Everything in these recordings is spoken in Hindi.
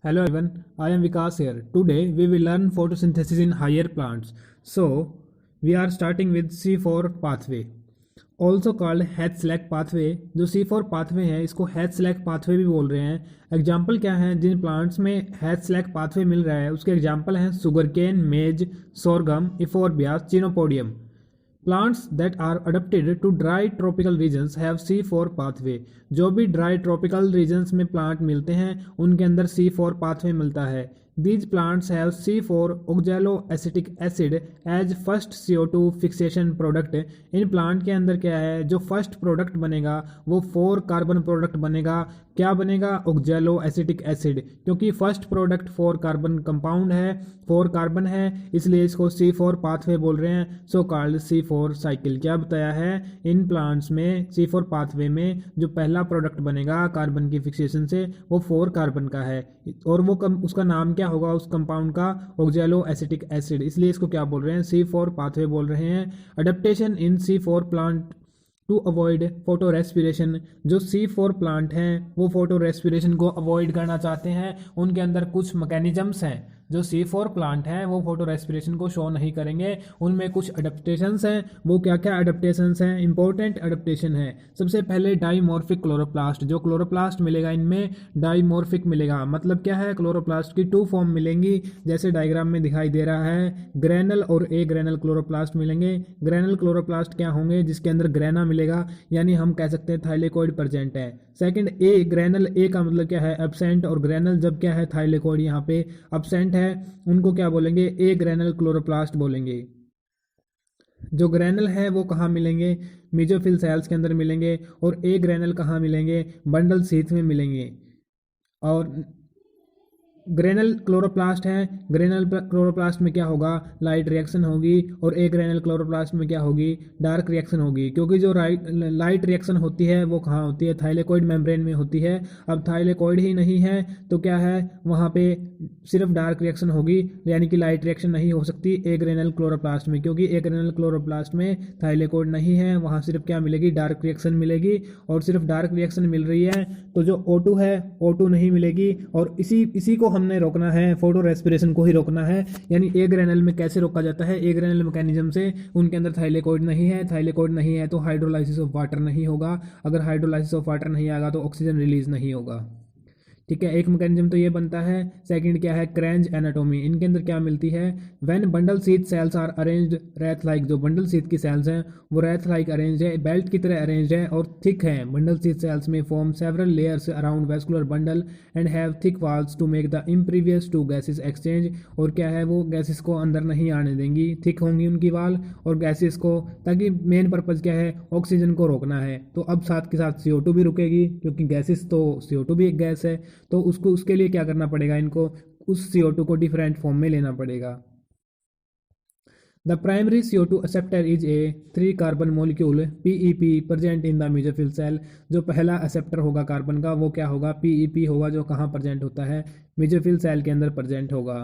Hello everyone, I am Vikas here. Today we will learn photosynthesis in higher plants. So we are starting with C4 pathway, also called Hatch-Slack pathway. जो C4 pathway है इसको Hatch-Slack pathway भी बोल रहे हैं। एग्जाम्पल क्या है जिन प्लांट्स में Hatch-Slack pathway मिल रहा है उसके एग्जाम्पल हैं sugarcane, maize, sorghum, euphorbia, chenopodium. Plants that are adapted to dry tropical regions have C4 pathway. जो भी ड्राई ट्रॉपिकल रीजन्स में प्लांट मिलते हैं उनके अंदर C4 पाथवे मिलता है। These plants have C4 oxaloacetic acid as first CO2 fixation product। In plant के अंदर क्या है जो फर्स्ट प्रोडक्ट बनेगा वो 4 कार्बन प्रोडक्ट बनेगा। क्या बनेगा? ऑक्जेलो एसिटिक एसिड, क्योंकि फर्स्ट प्रोडक्ट 4 कार्बन कंपाउंड है, 4 कार्बन है, इसलिए इसको C4 पाथवे बोल रहे हैं। So called C4 cycle. क्या बताया है? इन प्लांट्स में C4 पाथवे में जो पहला प्रोडक्ट बनेगा कार्बन की फिक्सेशन से वो 4 कार्बन का है और वो उसका नाम क्या होगा उस कंपाउंड का? ऑक्जेलो एसिटिक एसिड, इसलिए इसको क्या बोल रहे हैं? C4 पाथवे बोल रहे हैं। Adaptation in C4 plant to avoid photo respiration. जो C4 प्लांट हैं वो फोटो रेस्पिरेशन को अवॉइड करना चाहते हैं। उनके अंदर कुछ मैकेनिज्म्स हैं। जो C4 प्लांट हैं वो फोटो रेस्पिरेशन को शो नहीं करेंगे, उनमें कुछ अडेप्टेशंस हैं। वो क्या क्या अडेप्टेशंस हैं? इंपॉर्टेंट अडेप्टेशन है। सबसे पहले डाइमॉर्फिक क्लोरोप्लास्ट। जो क्लोरोप्लास्ट मिलेगा इनमें डाइमॉर्फिक मिलेगा। मतलब क्या है? क्लोरोप्लास्ट की 2 फॉर्म मिलेंगी जैसे डायग्राम में दिखाई दे रहा है। ग्रेनल और ए ग्रेनल क्लोरोप्लास्ट मिलेंगे। ग्रेनल क्लोरोप्लास्ट क्या होंगे? जिसके अंदर ग्रेना मिलेगा, यानी हम कह सकते हैं थाइलेकोइड प्रेजेंट है। सेकंड ए ग्रेनल, ए का मतलब क्या है? एब्सेंट, और ग्रेनल जब क्या है? थाइलेकोइड यहाँ पे एब्सेंट है, उनको क्या बोलेंगे? ए ग्रेनल क्लोरोप्लास्ट बोलेंगे। जो ग्रेनल है वो कहाँ मिलेंगे? मेसोफिल सेल्स के अंदर मिलेंगे। और ए ग्रेनल कहाँ मिलेंगे? बंडल शीथ में मिलेंगे। और ग्रेनल क्लोरोप्लास्ट है, ग्रेनल क्लोरोप्लास्ट में क्या होगा? लाइट रिएक्शन होगी। और ए ग्रेनल क्लोरोप्लास्ट में क्या होगी? डार्क रिएक्शन होगी। क्योंकि जो लाइट रिएक्शन होती है वो कहाँ होती है? थाइलेकोइड मेम्ब्रेन में होती है। अब थाइलेकोइड ही नहीं है तो क्या है? वहाँ पे सिर्फ डार्क रिएक्शन होगी, यानी कि लाइट रिएक्शन नहीं हो सकती ए ग्रेनल क्लोरोप्लास्ट में, क्योंकि ए ग्रेनल क्लोरोप्लास्ट में थाइलेकोइड नहीं है। वहाँ सिर्फ क्या मिलेगी? डार्क रिएक्शन मिलेगी। और सिर्फ डार्क रिएक्शन मिल रही है तो जो O2 है O2 नहीं मिलेगी। और इसी को हमने रोकना है, फोटो रेस्पिरेशन को ही रोकना है। यानी ए ग्रेनल में कैसे रोका जाता है? ए ग्रेनल मैकेनिज्म से। उनके अंदर थाइलेकोइड नहीं है, थाइलेकोइड नहीं है तो हाइड्रोलाइसिस ऑफ वाटर नहीं होगा। अगर हाइड्रोलाइसिस ऑफ वाटर नहीं आएगा तो ऑक्सीजन रिलीज नहीं होगा। ठीक है, एक मैकेनिज्म तो ये बनता है। सेकंड क्या है? Kranz anatomy. इनके अंदर क्या मिलती है? When bundle sheath cells are arranged wreath like. जो बंडल शीथ की सेल्स हैं वो रैथ लाइक अरेंज है, बेल्ट की तरह अरेंज है और थिक है। बंडल शीथ सेल्स में form several layers around vascular bundle and have thick walls to make the impervious to gases exchange. और क्या है? वो गैसेस को अंदर नहीं आने देंगी, थिक होंगी उनकी वाल और गैसेस को, ताकि मेन पर्पज क्या है? ऑक्सीजन को रोकना है। तो अब साथ के साथ CO2 भी रुकेगी, क्योंकि गैसेस तो CO2 भी एक गैस है। तो उसके लिए क्या करना पड़ेगा? इनको उस CO2 को डिफरेंट फॉर्म में लेना पड़ेगा। The primary CO2 acceptor is a 3 carbon molecule PEP present in the mesophyll cell. जो पहला एक्सेप्टर होगा कार्बन का वो क्या होगा? PEP होगा, जो कहाँ प्रेजेंट होता है? मेसोफिल सेल के अंदर प्रेजेंट होगा।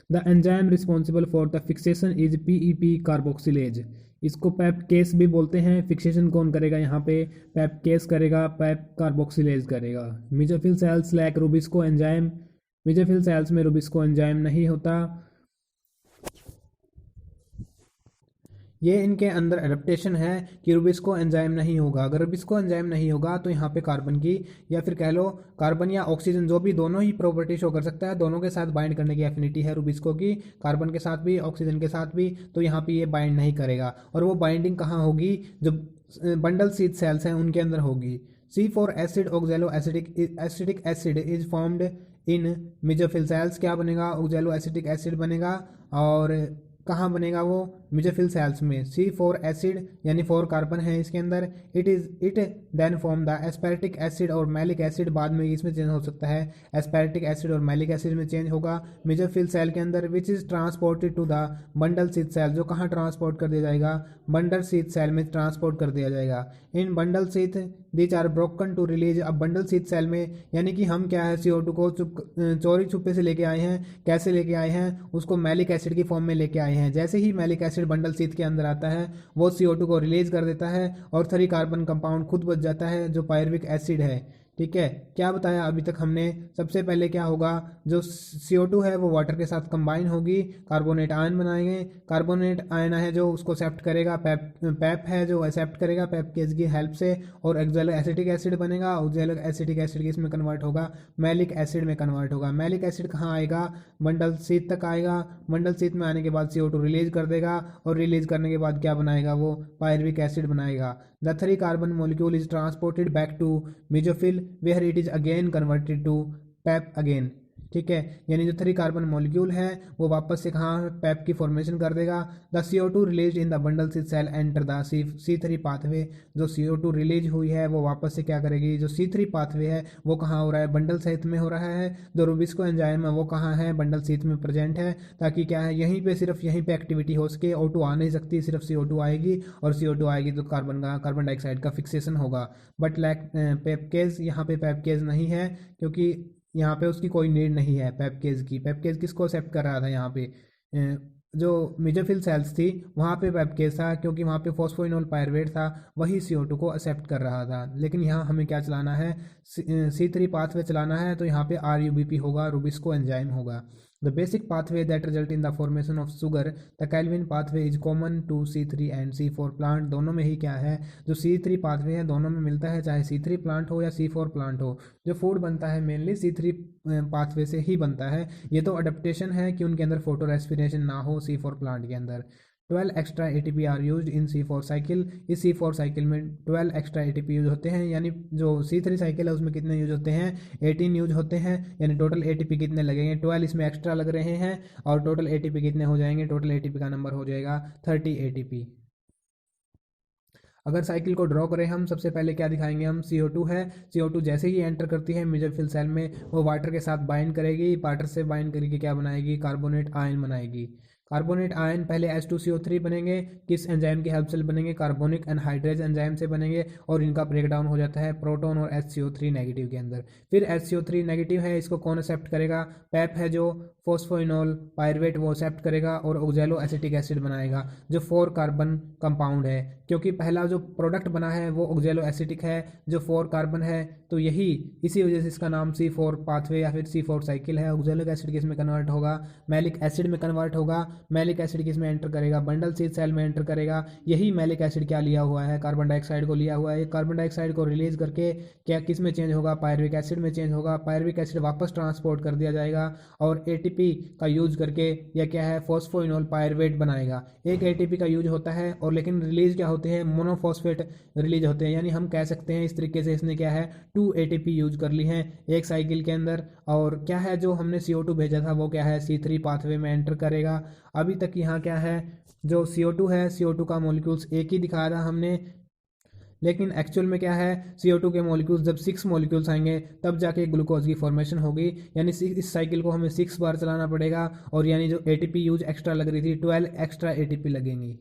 The enzyme responsible for the fixation is PEP carboxylase. इसको पैपकेस भी बोलते हैं। फिक्सेशन कौन करेगा यहाँ पे? पैपकेस करेगा, पैप कार्बोक्सिलेज करेगा। Mesophyll cells lack rubisco enzyme. Mesophyll cells में रुबिस्को एंजाइम नहीं होता। ये इनके अंदर एडेप्टेशन है कि रुबिस्को एंजाइम नहीं होगा। अगर रुबिस्को एंजाइम नहीं होगा तो यहाँ पे कार्बन की, या फिर कह लो कार्बन या ऑक्सीजन, जो भी दोनों ही प्रॉपर्टी शो कर सकता है, दोनों के साथ बाइंड करने की एफिनिटी है रुबिस्को की, कार्बन के साथ भी ऑक्सीजन के साथ भी। तो यहाँ पे ये बाइंड नहीं करेगा। और वो बाइंडिंग कहाँ होगी? जो बंडल शीथ सेल्स हैं उनके अंदर होगी। C4 acid ऑक्जेलो acetic acid is formed in mesophyll cells. क्या बनेगा? ऑक्जेलो एसिटिक एसिड बनेगा। और कहाँ बनेगा वो? मेसोफिल सेल्स में। C4 एसिड यानी 4 कार्बन है इसके अंदर। It then form the aspartic acid और मैलिक एसिड। बाद में इसमें चेंज हो सकता है, एस्पेरेटिक एसिड और मैलिक एसिड में चेंज होगा मेसोफिल सेल के अंदर। Which is transported to the bundle sheath cell. जो कहाँ ट्रांसपोर्ट कर दिया जाएगा? बंडल शीथ सेल में ट्रांसपोर्ट कर दिया जाएगा। In bundle sheath these are broken to release a bundle sheet cell में, यानी कि हम क्या है CO2 को चोरी छुपे से लेके आए हैं। कैसे लेके आए हैं, उसको मैलिक एसिड की फॉर्म में लेके आए हैं। जैसे ही मैलिक एसिड बंडल शीट के अंदर आता है वो CO2 को रिलीज कर देता है और 3 कार्बन कंपाउंड खुद बच जाता है जो पायरुविक एसिड है। ठीक है, क्या बताया अभी तक हमने। सबसे पहले क्या होगा, जो CO2 है वो वाटर के साथ कंबाइन होगी, कार्बोनेट आयन बनाएंगे। कार्बोनेट आयन है जो उसको एक्सेप्ट करेगा, पैप है जो एक्सेप्ट करेगा पैप केज की हेल्प से, और एक्जेलिक एसिटिक एसिड बनेगा। एक्जेलिक एसिटिक एसिड किसमें कन्वर्ट होगा, मैलिक एसिड में कन्वर्ट होगा। मैलिक एसिड कहाँ आएगा, बंडल शीट तक आएगा। बंडल शीट में आने के बाद CO2 रिलीज कर देगा, और रिलीज करने के बाद क्या बनाएगा, वो पायरुविक एसिड बनाएगा। The 3 carbon molecule is transported back to mesophyll where it is again converted to PEP again. ठीक है, यानी जो 3 कार्बन मॉलिक्यूल है वो वापस से कहाँ, पैप की फॉर्मेशन कर देगा। The CO2 release in the bundle sheet cell enter the C3 pathway. जो CO2 रिलीज हुई है वो वापस से क्या करेगी, जो C3 पाथवे है वो कहाँ हो रहा है, बंडल शीट में हो रहा है। जो रुबिस्को एंजाइम है वो कहाँ है, बंडल शीट में प्रेजेंट है, ताकि क्या है यहीं पे सिर्फ यहीं पे एक्टिविटी हो सके। O2 आ नहीं सकती, सिर्फ CO2 आएगी, और CO2 आएगी तो कार्बन डाइऑक्साइड का फिक्सेशन होगा। बट लैक पेपकेज, यहाँ पे पेपकेज नहीं है क्योंकि यहाँ पे उसकी कोई नीड नहीं है पेपकेज की। पेपकेज किसको एक्सेप्ट कर रहा था, यहाँ पे जो मेसोफिल सेल्स थी वहाँ पे पेपकेज था, क्योंकि वहाँ पे फॉस्फोइनोल पायरुवेट था, वही CO2 को एक्सेप्ट कर रहा था। लेकिन यहाँ हमें क्या चलाना है, C3 पाथवे चलाना है, तो यहाँ पे RUBP होगा, रुबिस्को एंजाइम होगा। The basic pathway that result in the formation of sugar, the Calvin pathway is common to C3 and C4 plant. दोनों में ही क्या है, जो C3 पाथवे है दोनों में मिलता है, चाहे C3 प्लांट हो या C4 प्लांट हो। जो फूड बनता है मेनली C3 पाथवे से ही बनता है। ये तो अडेप्टेशन है कि उनके अंदर फोटो रेस्पिरेशन ना हो C4 प्लांट के अंदर। 12 extra ATP are use in C4 cycle. इस C4 साइकिल में 12 एक्स्ट्रा ATP यूज होते हैं, यानी जो C3 साइकिल है उसमें कितने यूज होते हैं, 18 यूज होते हैं। यानी टोटल ATP कितने लगेंगे, 12 इसमें एक्स्ट्रा लग रहे हैं, और टोटल ATP कितने हो जाएंगे, टोटल ATP का नंबर हो जाएगा 30 ATP। अगर साइकिल को ड्रॉ करें हम, सबसे पहले क्या दिखाएंगे हम, CO2 है। CO2 जैसे ही एंटर करती है मेसोफिल सेल में, वो वाटर के साथ बाइंड करेगी, वाटर से बाइंड करके क्या बनाएगी, कार्बोनेट आयन बनाएगी। कार्बोनेट आयन पहले H2CO3 बनेंगे, किस एंजाइम की हेल्प से बनेंगे, कार्बोनिक एनहाइड्रेज एंजाइम से बनेंगे, और इनका ब्रेकडाउन हो जाता है प्रोटॉन और HCO3 नेगेटिव के अंदर। फिर HCO3 नेगेटिव है, इसको कौन एक्सेप्ट करेगा, पैप है जो फॉस्फोइनोल पायरुवेट वो एक्सेप्ट करेगा, और ऑक्सैलो एसिटिक एसिड बनाएगा जो 4 कार्बन कंपाउंड है। क्योंकि पहला जो प्रोडक्ट बना है वो ऑक्सैलो एसिटिक है जो 4 कार्बन है, तो यही इसी वजह से इसका नाम C4 पाथवे या फिर C4 साइकिल है। ऑक्सैलिक एसिड किस में कन्वर्ट होगा, मैलिक एसिड में कन्वर्ट होगा। मैलिक एसिड किस में एंटर करेगा, बंडल शीट सेल में एंटर करेगा। यही मैलिक एसिड क्या लिया हुआ है, कार्बन डाइऑक्साइड को लिया हुआ है। कार्बन डाइऑक्साइड को रिलीज करके क्या किस में चेंज होगा, पायरुविक एसिड में चेंज होगा। पायरुविक एसिड वापस ट्रांसपोर्ट कर दिया जाएगा, और ATP का यूज करके यह क्या है, फॉस्फोइनोल पायरुवेट बनाएगा। एक ATP का यूज होता है, और लेकिन रिलीज क्या होते हैं, मोनोफॉस्फेट रिलीज होते हैं। यानी हम कह सकते हैं इस तरीके से इसने क्या है 2 ATP यूज कर ली है एक साइकिल के अंदर। और क्या है, जो हमने CO2 भेजा था वो क्या है, C3 पाथवे में एंटर करेगा। अभी तक यहाँ क्या है, जो CO2 है, CO2 का मॉलिक्यूल्स एक ही दिखाया था हमने, लेकिन एक्चुअल में क्या है, CO2 के मॉलिक्यूल्स जब 6 मॉलिक्यूल्स आएंगे तब जाके ग्लूकोज की फॉर्मेशन होगी। यानी इस साइकिल को हमें 6 बार चलाना पड़ेगा, और यानी जो ATP यूज एक्स्ट्रा लग रही थी 12 एक्स्ट्रा ATP लगेंगी।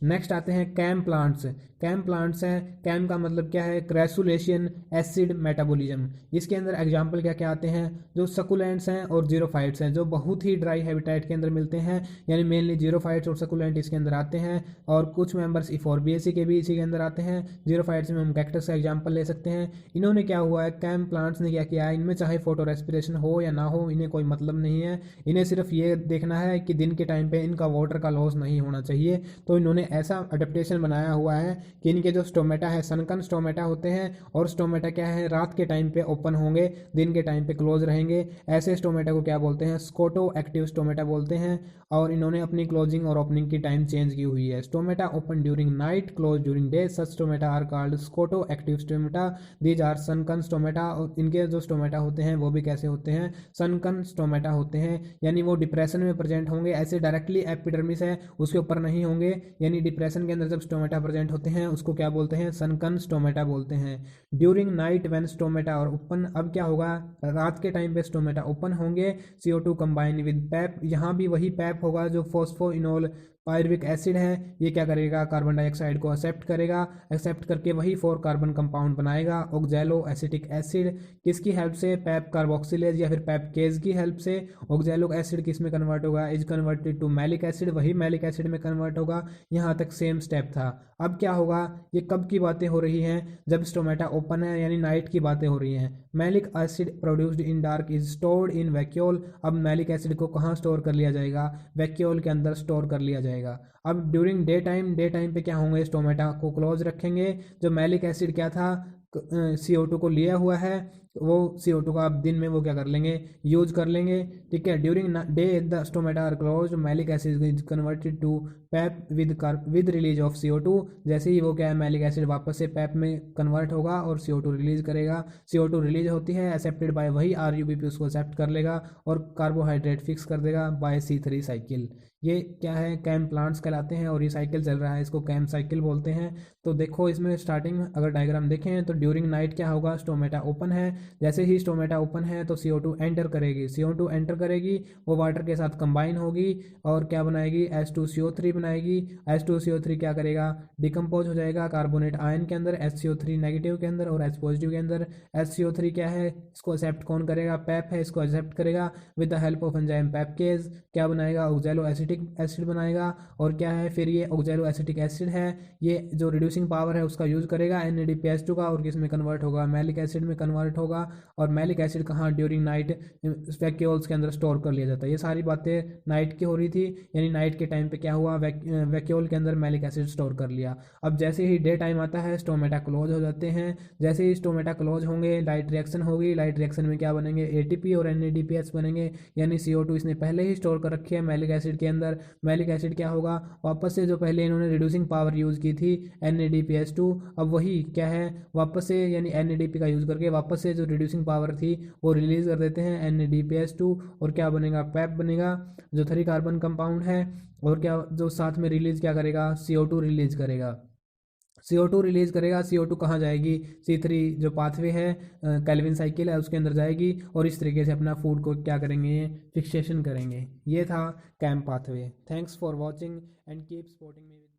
नेक्स्ट आते हैं कैम प्लांट्स। कैम प्लांट्स हैं, कैम का मतलब क्या है, क्रैसुलेशन एसिड मेटाबॉलिज्म। इसके अंदर एग्जांपल क्या क्या आते हैं, जो सकुलेंट्स हैं और जीरोफाइट्स हैं, जो बहुत ही ड्राई हैबिटेट के अंदर मिलते हैं। यानी मेनली जीरोफाइट्स और सकुलेंट इसके अंदर आते हैं, और कुछ मेंबर्स इफोरबिएसी के भी इसी के अंदर आते हैं। जीरोफाइट्स में हम कैक्टस का एग्जाम्पल ले सकते हैं। इन्होंने क्या हुआ है, कैम प्लांट्स ने क्या किया है, इनमें चाहे फोटो रेस्पिरेशन हो या ना हो, इन्हें कोई मतलब नहीं है। इन्हें सिर्फ ये देखना है कि दिन के टाइम पे इनका वाटर का लॉस नहीं होना चाहिए। तो इन्होंने ऐसा अडेप्टेशन बनाया हुआ है कि इनके जो स्टोमेटा है, सनकन स्टोमेटा होते हैं, और स्टोमेटा क्या है, रात के टाइम पे ओपन होंगे, दिन के टाइम पे क्लोज रहेंगे। ऐसे स्टोमेटा को क्या बोलते हैं, स्कोटो एक्टिव स्टोमेटा बोलते हैं। और इन्होंने अपनी क्लोजिंग और ओपनिंग की टाइम चेंज की हुई है। Stomata open during night, close during day, such stomata are called scoto active stomata. These are sunken stomata. और इनके जो स्टोमेटा होते हैं वो भी कैसे होते हैं, सनकन स्टोमेटा होते हैं। यानी वो डिप्रेशन में प्रेजेंट होंगे, ऐसे डायरेक्टली एपिडर्मिस है उसके ऊपर नहीं होंगे। यानी डिप्रेशन के अंदर जब स्टोमेटा प्रेजेंट होते हैं उसको क्या बोलते हैं, सनकन स्टोमेटा बोलते हैं। ड्यूरिंग नाइट व्हेन स्टोमेटा और ओपन, अब क्या होगा, रात के टाइम पे स्टोमेटा ओपन होंगे, CO2 कंबाइन विद पैप। यहाँ भी वही पैप होगा जो फॉस्फोइनोल पायरुविक एसिड है, ये क्या करेगा, कार्बन डाइऑक्साइड को एक्सेप्ट करेगा, एक्सेप्ट करके वही 4 कार्बन कंपाउंड बनाएगा। ऑक्जेलो एसिटिक एसिड किसकी हेल्प से, पैप कार्बोक्सिलेज या फिर पैपकेज की हेल्प से ऑक्जेलिक एसिड किस में कन्वर्ट होगा, is converted to malic acid, वही मैलिक एसिड में कन्वर्ट होगा। यहाँ तक सेम स्टेप था। अब क्या होगा, ये कब की बातें हो रही हैं, जब स्टोमेटा ओपन है, यानी नाइट की बातें हो रही हैं। Malic acid produced in dark is stored in vacuole. अब मैलिक एसिड को कहाँ स्टोर कर लिया जाएगा, वैक्यूल के अंदर स्टोर कर लिया जाएगा। अब ड्यूरिंग डे टाइम पे क्या होंगे, स्टोमेटा को क्लोज रखेंगे। जो मैलिक एसिड क्या था, CO2 को लिया हुआ है, वो CO2 का आप दिन में वो क्या कर लेंगे, यूज कर लेंगे। ठीक है, during day the stomata are close, malic acid is converted to PEP with release of CO2। जैसे ही वो क्या है, मैलिक एसिड वापस से पैप में कन्वर्ट होगा और CO2 रिलीज करेगा। CO2 रिलीज होती है, एक्सेप्टेड बाय वही RUBP उसको एक्सेप्ट कर लेगा और कार्बोहाइड्रेट फिक्स कर देगा बाय C3 साइकिल। ये क्या है, कैम प्लांट्स कहलाते हैं और ये साइकिल चल रहा है, इसको कैम साइकिल बोलते हैं। तो देखो इसमें स्टार्टिंग अगर डायग्राम देखें तो ड्यूरिंग नाइट क्या होगा, स्टोमेटा ओपन है। जैसे ही स्टोमेटा ओपन है तो CO2 एंटर करेगी, CO2 एंटर करेगी, वो वाटर के साथ कंबाइन होगी और क्या बनाएगी, H2CO3 बनाएगी। H2CO3 क्या करेगा, डिकम्पोज हो जाएगा कार्बोनेट आयन के अंदर, HCO3 नेगेटिव के अंदर और H पॉजिटिव के अंदर। HCO3 क्या है, इसको एक्सेप्ट कौन करेगा, पैप है, इसको एक्सेप्ट करेगा with the help of enzyme PEPcase. क्या बनाएगा, ऑक्जेलो एसिटिक एसिड बनाएगा। और क्या है फिर, ये ऑक्जेलो एसिटिक एसिड है, ये जो रिड्यूसिंग पावर है उसका यूज करेगा NADPH2 का, और किस में कन्वर्ट होगा, मैलिक एसिड में कन्वर्ट होगा। और मैलिक एसिड कहाँ, ड्यूरिंग नाइट वैक्यूल्स के अंदर स्टोर कर लिया जाता है। ये सारी बातें नाइट की हो रही थी, यानी नाइट के टाइम पे क्या हुआ, वैक्यूल के अंदर मैलिक एसिड स्टोर कर लिया। अब जैसे ही डे टाइम आता है, स्टोमेटा क्लोज हो जाते हैं। जैसे ही स्टोमेटा क्लोज होंगे, लाइट रिएक्शन होगी, लाइट रिएक्शन में क्या बनेंगे, ATP और NADPH बनेंगे, यानी CO2 इसने पहले ही स्टोर कर रखी है मैलिक एसिड के अंदर। मैलिक एसिड क्या होगा, वापस से जो पहले इन्होंने रिड्यूसिंग पावर यूज की थी NADPH2, अब वही क्या है, वापस से यानी NADP का यूज करके वापस से जो रिड्यूसिंग पावर थी वो रिलीज कर देते हैं NADPH2। और क्या बनेगा, पैप बनेगा, जो 3 कार्बन कंपाउंड है। और क्या, जो साथ में रिलीज क्या करेगा, CO2 रिलीज करेगा। CO2 रिलीज करेगा, CO2 कहाँ जाएगी, C3 जो पाथवे है, कैल्विन साइकिल है, उसके अंदर जाएगी और इस तरीके से अपना फूड को क्या करेंगे, फिक्सेशन करेंगे। ये था CAM pathway. Thanks for watching and keep supporting me.